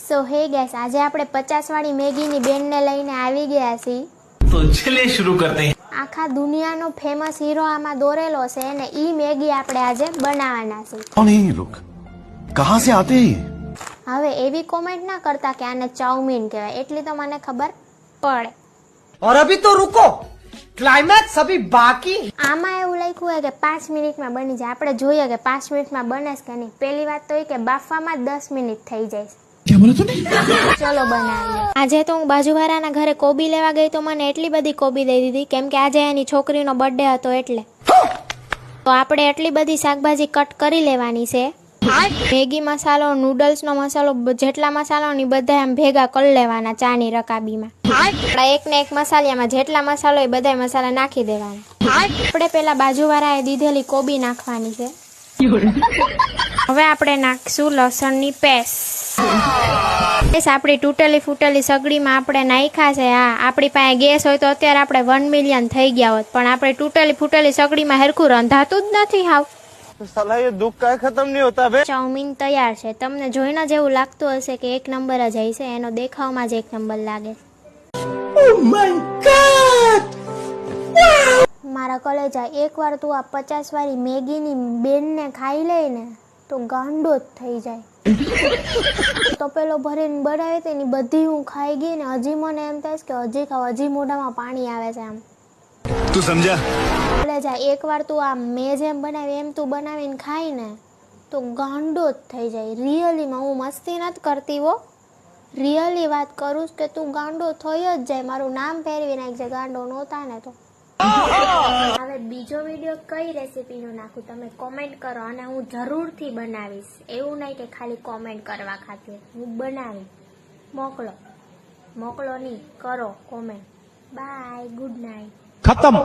સો હે ગાઈસ, આજે આપણે 50 વાળી મેગીની બેનને લઈને આવી ગયા છીએ. તો ચલિए शुरू करते हैं. આખા દુનિયાનો ફેમસ હીરો આમાં દોરેલો છે અને ઈ મેગી આપણે આજે બનાવવાના છે. कौन है ये लोग? कहाँ से आते हैं ये? હવે એવી કોમેન્ટ ના કરતા કે આને ચાઉમીન કહેવાય, એટલી તો મને ખબર પડે. और अभी तो रुको, क्लाइमैक्स अभी बाकी. આમાં એવું લખ્યું હોય કે 5 મિનિટમાં બની જાય. આપણે જોઈએ કે 5 મિનિટમાં બને છે કે નહીં. પહેલી વાત તો એ કે બાફવામાં 10 મિનિટ થઈ જાય છે. क्या बोला तूने? ચલો બનાવીએ. આજે તો હું બાજુવાળાના ઘરે કોબી લેવા ગઈ તો મને એટલી બધી કોબી દઈ દીધી કેમ કે આજે એની છોકરીનો બર્થડે હતો એટલે. તો આપણે એટલી બધી શાકભાજી કટ કરી લેવાની છે. મેગી મસાલો, નૂડલ્સનો મસાલો, જેટલા મસાલો ની બધા આમ ભેગા કરી લેવાના ચાની રકાબીમાં. આપણા એક ને એક મસાલિયામાં જેટલા મસાલો એ બધા મસાલા નાખી દેવાના. આપણે પેલા બાજુવાળાએ દીધેલી કોબી નાખવાની છે. હવે આપણે નાખશું લસણની પેસ્ટ. આપણી તૂટેલી ફૂટેલી સગડીમાં આપણે નાખ્યા છે. હા, આપણી પાસે ગેસ હોય તો અત્યારે આપણે 1 મિલિયન થઈ ગયા હોત, પણ આપણે તૂટેલી ફૂટેલી સગડીમાં હરખું રંધાતું જ નથી. હાવ साला ये दुख का खत्म नहीं होता बे. ચાઉમીન તૈયાર છે. તમને જોઈને જ એવું લાગતું હશે કે 1 નંબર જ હશે. એનો દેખાવમાં જ 1 નંબર લાગે. મારા કલેજા, એકવાર તું આ 50 વાળી મેગીની બેનને ખાઈ લે ને તો ગાંડો જ થઈ જાય. તો પેલો ભરીને બનાવી હતી ને બધી હું ખાઈ ગઈ ને હજી મને એમ થાય કે હજી ખાવ, હજી મોઢામાં પાણી આવે છે. આમ तू समझा? કલેજા, એકવાર તું આ મેં જેમ બનાવી એમ તું બનાવીને ખાઈ ને તો ગાંડો જ થઈ જાય. રિયલીમાં હું મસ્તી નથી કરતી હો, રિયલી વાત કરું કે તું ગાંડો થઈ જ જાય. મારું નામ ફેરવી નાખજે ગાંડો નહોતા ને તો. હવે બીજો વિડીયો કઈ રેસીપીનો નાખું તમે કોમેન્ટ કરો અને હું જરૂરથી બનાવીશ. એવું નહીં કે ખાલી કોમેન્ટ કરવા ખાतिर, હું બનાવી મોકલો નહીં, કરો કોમેન્ટ. By, good night. खत्म.